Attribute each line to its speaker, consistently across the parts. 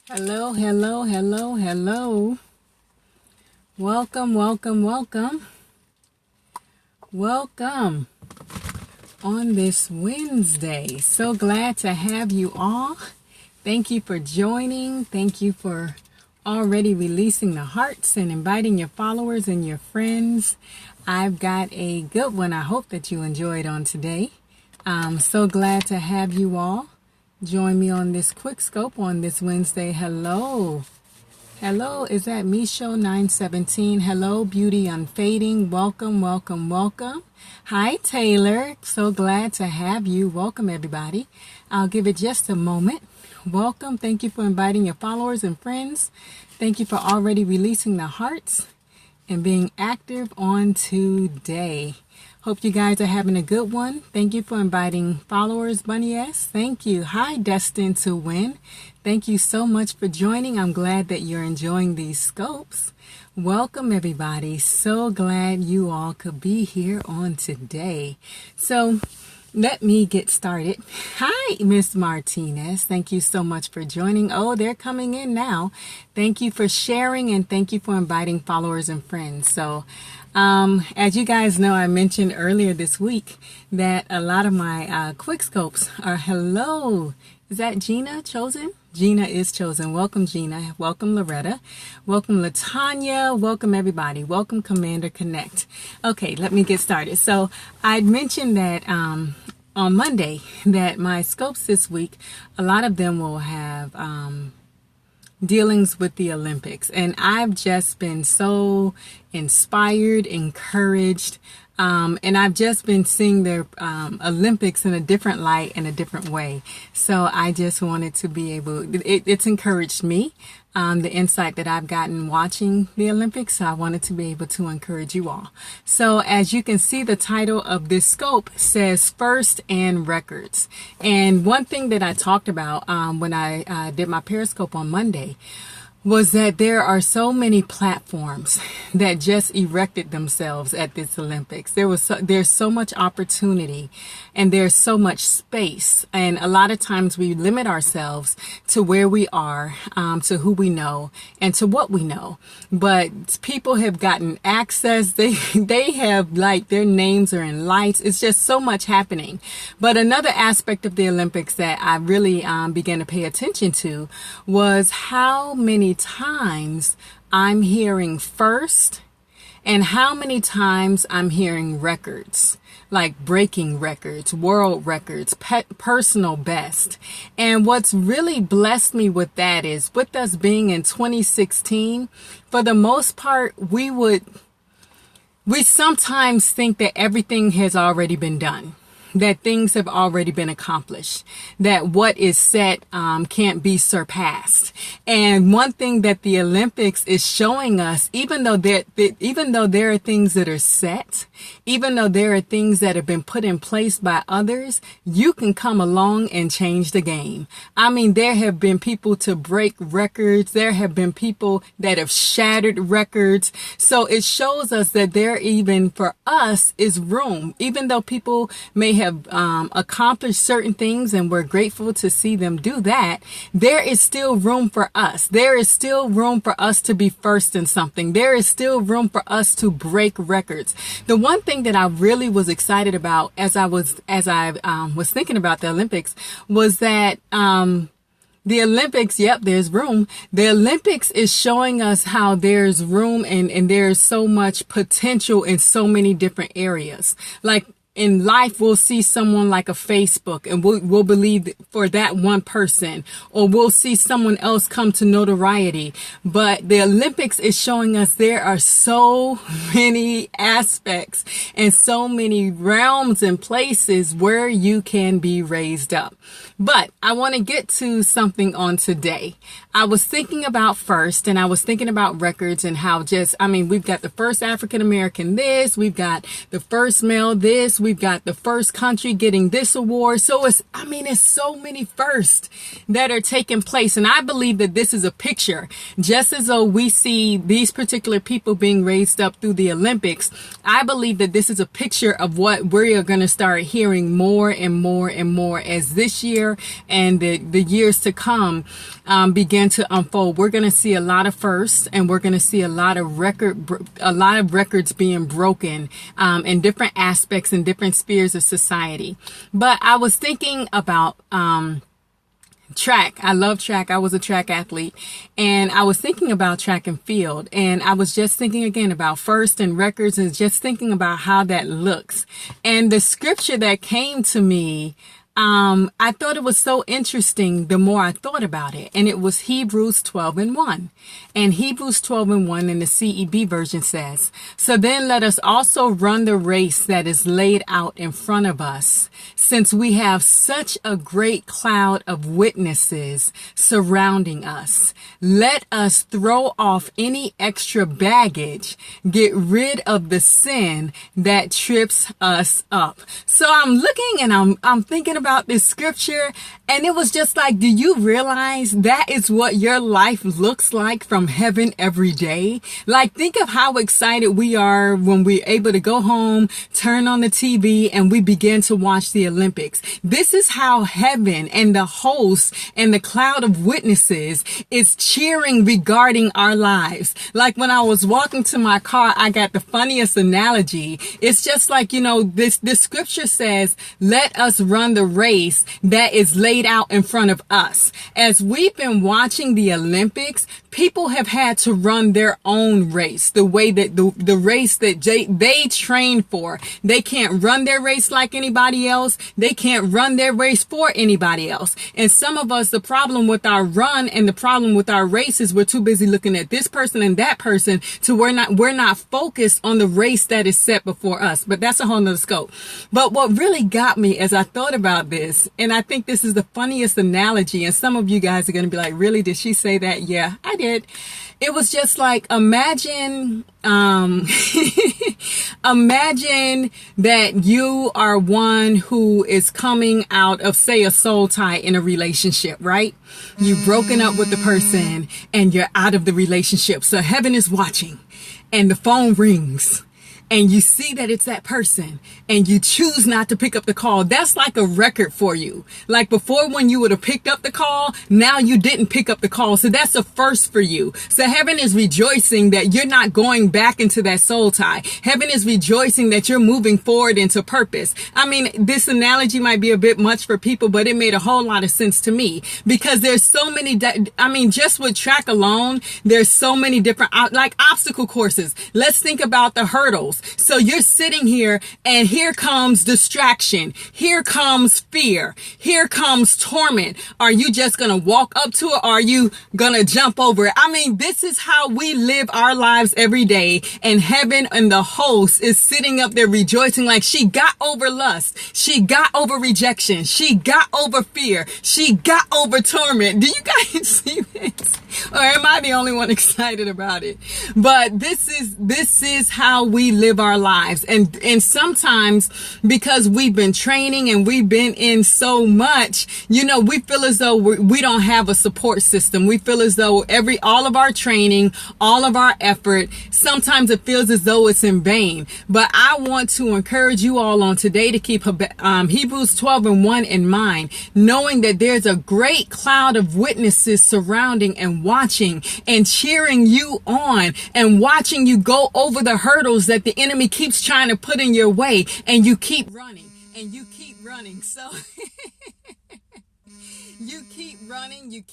Speaker 1: Hello, hello, hello, hello. Welcome, welcome, welcome. Welcome on this Wednesday. So glad to have you all. Thank you for joining. Thank you for already releasing the hearts and inviting your followers and your friends. I've got a good one. I hope that you enjoyed on today. I'm so glad to have you all. Join me on this Quickscope on this Wednesday. Hello. Hello, is that Misho 917? Hello, Beauty Unfading. Welcome, welcome, welcome. Hi, Taylor. So glad to have you. Welcome, everybody. I'll give it just a moment. Welcome. Thank you for inviting your followers and friends. Thank you for already releasing the hearts and being active on today. Hope you guys are having a good one. Thank you for inviting followers, Bunny S. Thank you. Hi, Destined to Win. Thank you so much for joining. I'm glad that you're enjoying these scopes. Welcome, everybody. So glad you all could be here on today. So let me get started. Hi, Miss Martinez. Thank you so much for joining. Oh, they're coming in now. Thank you for sharing and thank you for inviting followers and friends. So as you guys know, I mentioned earlier this week that a lot of my quick scopes are hello. Is that Gina chosen? Gina is chosen. Welcome, Gina. Welcome, Loretta. Welcome, Latanya. Welcome, everybody. Welcome, Commander Connect. Okay, let me get started. So I'd mentioned that on Monday that my scopes this week, a lot of them will have dealings with the Olympics, and I've just been so inspired, encouraged, and I've just been seeing the Olympics in a different light and a different way. So I just wanted to be able, it's encouraged me, the insight that I've gotten watching the Olympics. So I wanted to be able to encourage you all. So as you can see, the title of this scope says First and Records. And one thing that I talked about when I did my Periscope on Monday was that there are so many platforms that just erected themselves at this Olympics. There's so much opportunity and there's so much space. And a lot of times we limit ourselves to where we are, to who we know and to what we know. But people have gotten access. They have, like, their names are in lights. It's just so much happening. But another aspect of the Olympics that I really began to pay attention to was how many times I'm hearing first and how many times I'm hearing records, like breaking records, world records, personal best. And what's really blessed me with that is, with us being in 2016, for the most part, we sometimes think that everything has already been done, that things have already been accomplished, that what is set can't be surpassed. And one thing that the Olympics is showing us, even though there are things that are set, even though there are things that have been put in place by others, you can come along and change the game. I mean, there have been people to break records. There have been people that have shattered records. So it shows us that there, even for us, is room. Even though people may have accomplished certain things and we're grateful to see them do that, there is still room for us. There is still room for us to be first in something. There is still room for us to break records. The one thing that I really was excited about as I was thinking about the Olympics was that the Olympics, yep, there's room. The Olympics is showing us how there's room and there's so much potential in so many different areas. Like, in life, we'll see someone like a Facebook and we'll believe for that one person, or we'll see someone else come to notoriety. But the Olympics is showing us there are so many aspects and so many realms and places where you can be raised up. But I want to get to something on today. I was thinking about first, and I was thinking about records and how we've got the first African American this, we've got the first male this, We've got the first country getting this award. So it's so many firsts that are taking place. And I believe that this is a picture, just as though we see these particular people being raised up through the Olympics. I believe that this is a picture of what we are going to start hearing more and more and more as this year and the years to come begin to unfold. We're going to see a lot of firsts, and we're going to see a lot of records being broken in different aspects and different spheres of society. But I was thinking about track. I love track. I was a track athlete, and I was thinking about track and field, and I was just thinking again about first and records, and just thinking about how that looks. And the scripture that came to me, I thought it was so interesting the more I thought about it. And it was Hebrews 12:1. And Hebrews 12:1 in the CEB version says, "So then let us also run the race that is laid out in front of us, since we have such a great cloud of witnesses surrounding us. Let us throw off any extra baggage, get rid of the sin that trips us up." So I'm looking and I'm thinking about this scripture, and it was just like, do you realize that is what your life looks like from heaven every day? Like, think of how excited we are when we're able to go home, turn on the TV, and we begin to watch the Olympics. This is how heaven and the host and the cloud of witnesses is cheering regarding our lives. Like, when I was walking to my car, I got the funniest analogy. It's just like, this scripture says, let us run the race that is laid out in front of us. As we've been watching the Olympics, people have had to run their own race, the way that the race that they train for. They can't run their race like anybody else. They can't run their race for anybody else. And some of us, the problem with our run and the problem with our race is we're too busy looking at this person and that person to we're not focused on the race that is set before us. But that's a whole nother scope. But what really got me as I thought about this, and I think this is the funniest analogy, and some of you guys are going to be like, really, did she say that? Yeah, I did. It was just like, imagine imagine that you are one who is coming out of, say, a soul tie in a relationship, right? You've broken up with the person and you're out of the relationship. So heaven is watching and the phone rings. And you see that it's that person and you choose not to pick up the call. That's like a record for you. Like before, when you would have picked up the call, now you didn't pick up the call. So that's a first for you. So heaven is rejoicing that you're not going back into that soul tie. Heaven is rejoicing that you're moving forward into purpose. I mean, this analogy might be a bit much for people, but it made a whole lot of sense to me, because there's so many, just with track alone, there's so many different, like obstacle courses. Let's think about the hurdles. So you're sitting here and here comes distraction. Here comes fear. Here comes torment. Are you just going to walk up to it? Or are you going to jump over it? I mean, this is how we live our lives every day. And heaven and the host is sitting up there rejoicing like she got over lust. She got over rejection. She got over fear. She got over torment. Do you guys see this? Or am I the only one excited about it? But this is how we live our lives. And sometimes, because we've been training and we've been in so much, we feel as though we don't have a support system. We feel as though all of our training, all of our effort, sometimes it feels as though it's in vain. But I want to encourage you all on today to keep Hebrews 12:1 in mind, knowing that there's a great cloud of witnesses surrounding and watching and cheering you on and watching you go over the hurdles that the enemy keeps trying to put in your way, and you keep running and you keep running. So you keep running,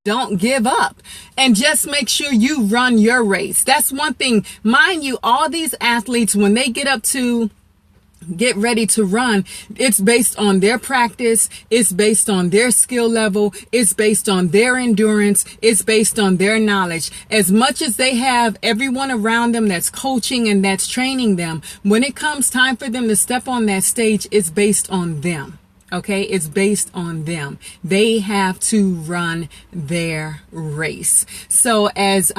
Speaker 1: don't give up, and just make sure you run your race. That's one thing. Mind you, all these athletes, when they get ready to run, it's based on their practice, it's based on their skill level, it's based on their endurance, it's based on their knowledge. As much as they have everyone around them that's coaching and that's training them, when it comes time for them to step on that stage, it's based on them. Okay, it's based on them. They have to run their race. So as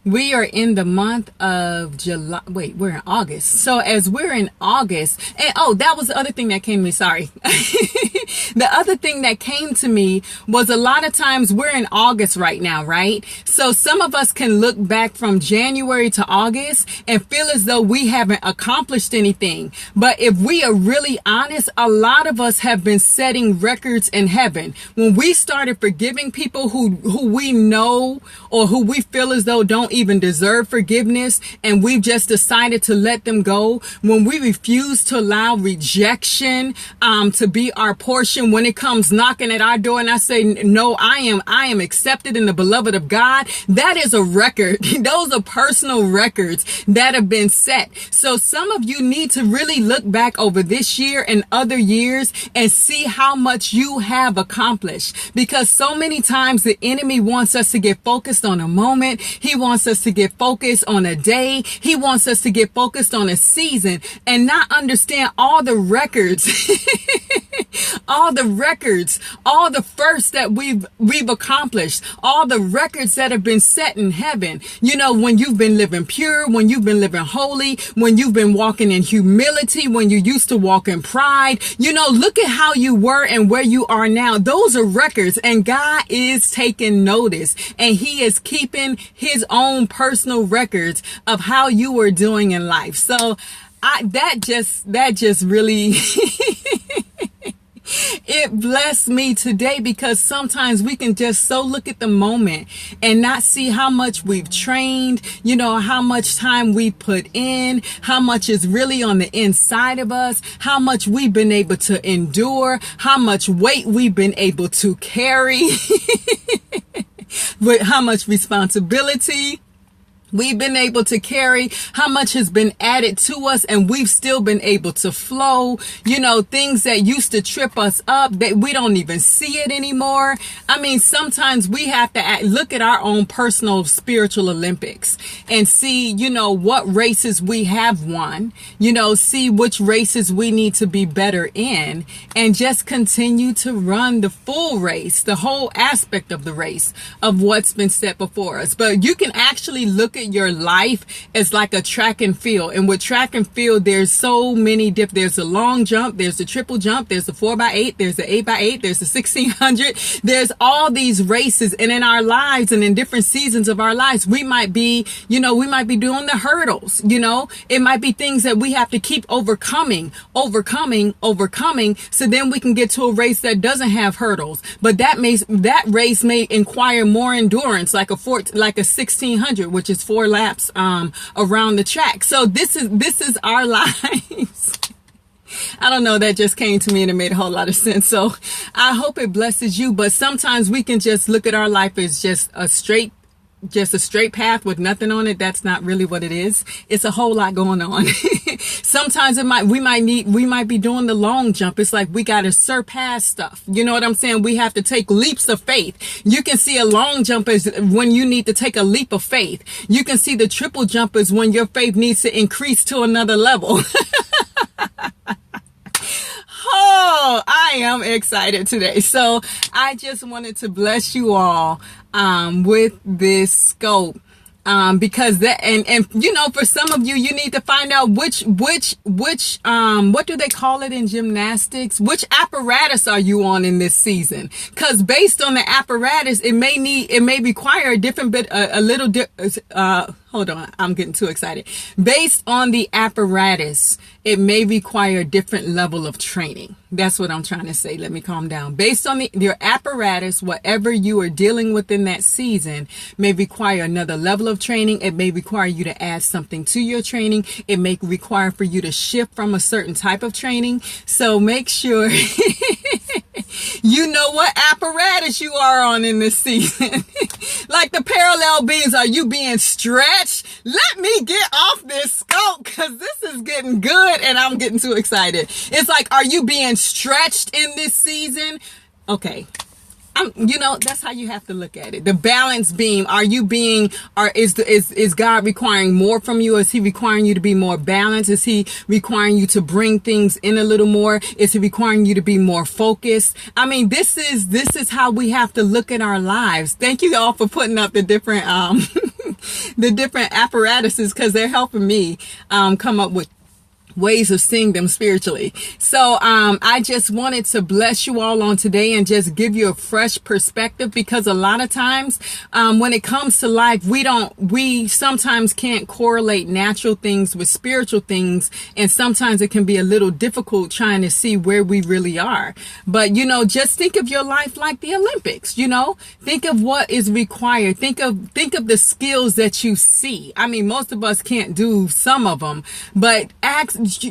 Speaker 1: We are in the month of July. Wait, we're in August. So as we're in August, and oh, that was the other thing that came to me. Sorry. The other thing that came to me was a lot of times we're in August right now, right? So some of us can look back from January to August and feel as though we haven't accomplished anything. But if we are really honest, a lot of us have been setting records in heaven. When we started forgiving people who we know or who we feel as though don't even deserve forgiveness, and we've just decided to let them go, when we refuse to allow rejection to be our portion, when it comes knocking at our door and I say, no, I am accepted in the beloved of God, that is a record. Those are personal records that have been set. So some of you need to really look back over this year and other years and see how much you have accomplished, because so many times the enemy wants us to get focused on a moment. He wants us to get focused on a day. He wants us to get focused on a season and not understand all the records, all the records, all the firsts that we've accomplished, all the records that have been set in heaven. You know, when you've been living pure, when you've been living holy, when you've been walking in humility, when you used to walk in pride, you know, look at how you were and where you are now. Those are records, and God is taking notice, and he is keeping his own personal records of how you were doing in life. So that just really it blessed me today, because sometimes we can just so look at the moment and not see how much we've trained, you know, how much time we put in, how much is really on the inside of us, how much we've been able to endure, how much weight we've been able to carry, with how much responsibility we've been able to carry, how much has been added to us, and we've still been able to flow. You know, things that used to trip us up, that we don't even see it anymore. I mean, sometimes we have to look at our own personal spiritual Olympics and see, you know, what races we have won, you know, see which races we need to be better in, and just continue to run the full race, the whole aspect of the race of what's been set before us. But you can actually look at your life as like a track and field. And with track and field, there's so many there's a long jump, there's the triple jump, there's the 4x8, there's the 8x8, there's the 1600. There's all these races. And in our lives and in different seasons of our lives, we might be doing the hurdles. You know, it might be things that we have to keep overcoming. So then we can get to a race that doesn't have hurdles. But that race may require more endurance, like a 1600, which is 4 laps around the track. So this is our lives. I don't know, that just came to me and it made a whole lot of sense. So I hope it blesses you. But sometimes we can just look at our life as just a straight path with nothing on it. That's not really what it is. It's a whole lot going on. Sometimes we might be doing the long jump. It's like we got to surpass stuff. You know what I'm saying? We have to take leaps of faith. You can see a long jump as when you need to take a leap of faith. You can see the triple jump as when your faith needs to increase to another level. Oh, I am excited today. So I just wanted to bless you all with this scope. Because that, and you know, for some of you, you need to find out which what do they call it in gymnastics? Which apparatus are you on in this season? Because based on the apparatus, it may require a different bit, hold on, I'm getting too excited. Based on the apparatus, it may require a different level of training. That's what I'm trying to say. Let me calm down. Based on your apparatus, whatever you are dealing with in that season may require another level of training. It may require you to add something to your training. It may require for you to shift from a certain type of training. So make sure you know what apparatus you are on in this season. Like the parallel beams, are you being stretched? Let me get off this scope, because this is getting good and I'm getting too excited. It's like, are you being stretched in this season? Okay. That's how you have to look at it. The balance beam. Are you being, is God requiring more from you? Is he requiring you to be more balanced? Is he requiring you to bring things in a little more? Is he requiring you to be more focused? I mean, this is how we have to look at our lives. Thank you all for putting up the different, the different apparatuses, because they're helping me come up with ways of seeing them spiritually. So I just wanted to bless you all on today and just give you a fresh perspective, because a lot of times when it comes to life, we sometimes can't correlate natural things with spiritual things, and sometimes it can be a little difficult trying to see where we really are. But just think of your life like the Olympics. Think of what is required. Think of the skills that you see. I mean, most of us can't do some of them, but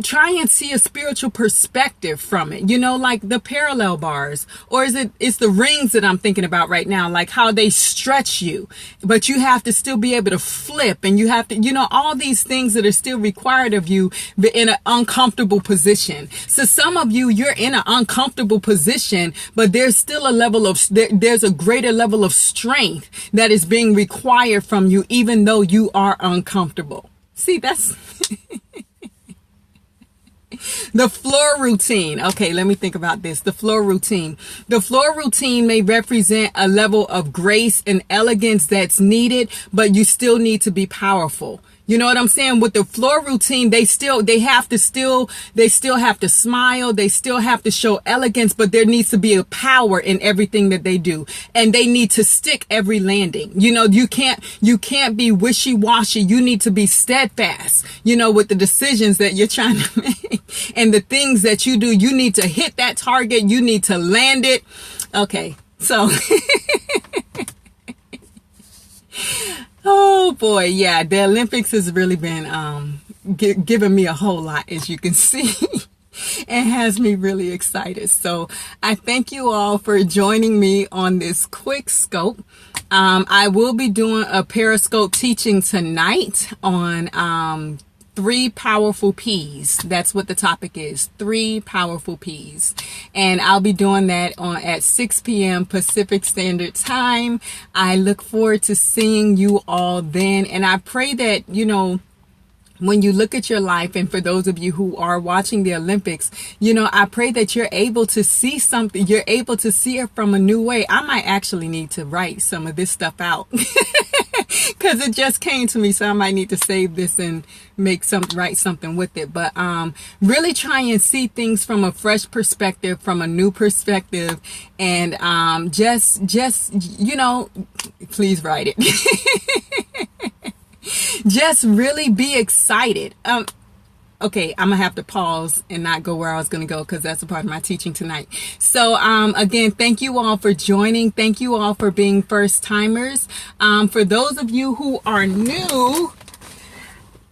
Speaker 1: try and see a spiritual perspective from it, like the parallel bars, or it's the rings that I'm thinking about right now, like how they stretch you, but you have to still be able to flip, and you have to, all these things that are still required of you in an uncomfortable position. So some of you, you're in an uncomfortable position, but there's still there's a greater level of strength that is being required from you, even though you are uncomfortable. See, that's the floor routine. Okay, let me think about this. The floor routine. The floor routine may represent a level of grace and elegance that's needed, but you still need to be powerful. You know what I'm saying? With the floor routine, they still have to smile. They still have to show elegance, but there needs to be a power in everything that they do. And they need to stick every landing. You can't be wishy-washy. You need to be steadfast, with the decisions that you're trying to make and the things that you do. You need to hit that target. You need to land it. Okay. So oh boy, yeah, the Olympics has really been giving me a whole lot, as you can see, and has me really excited. So I thank you all for joining me on this Quickscope. I will be doing a Periscope teaching tonight on 3 powerful P's. That's what the topic is. 3 powerful P's. And I'll be doing that at 6 p.m. Pacific Standard Time. I look forward to seeing you all then. And I pray that, when you look at your life, and for those of you who are watching the Olympics, I pray that you're able to see something. You're able to see it from a new way. I might actually need to write some of this stuff out because it just came to me. So I might need to save this and write something with it. But really try and see things from a fresh perspective, from a new perspective, and just please write it. Just really be excited. Okay, I'm gonna have to pause and not go where I was gonna go, because that's a part of my teaching tonight. So again, thank you all for joining. Thank you all for being first timers. For those of you who are new,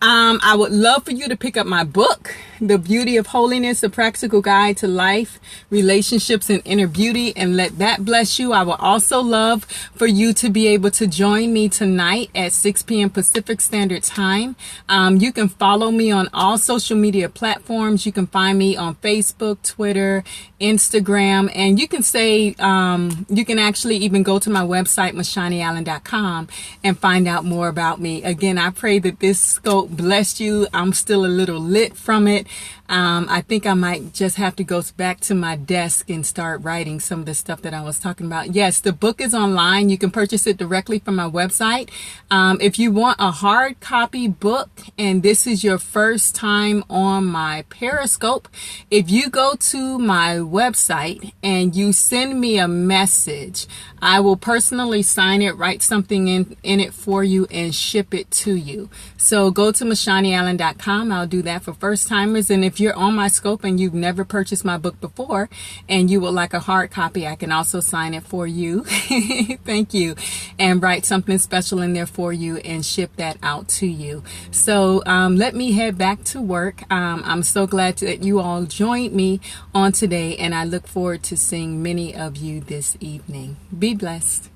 Speaker 1: I would love for you to pick up my book, The Beauty of Holiness, A Practical Guide to Life, Relationships, and Inner Beauty, and let that bless you. I would also love for you to be able to join me tonight at 6 p.m. Pacific Standard Time. You can follow me on all social media platforms. You can find me on Facebook, Twitter, Instagram, and you can you can actually even go to my website, mashaniallen.com, and find out more about me. Again, I pray that this scope blessed you. I'm still a little lit from it. I think I might just have to go back to my desk and start writing some of the stuff that I was talking about. Yes, the book is online. You can purchase it directly from my website. If you want a hard copy book and this is your first time on my Periscope, if you go to my website and you send me a message, I will personally sign it, write something in it for you, and ship it to you. So go to mashaniallen.com. I'll do that for first timers. And if you're on my scope and you've never purchased my book before and you would like a hard copy, I can also sign it for you. Thank you. And write something special in there for you and ship that out to you. So let me head back to work. I'm so glad that you all joined me on today, and I look forward to seeing many of you this evening. Be blessed.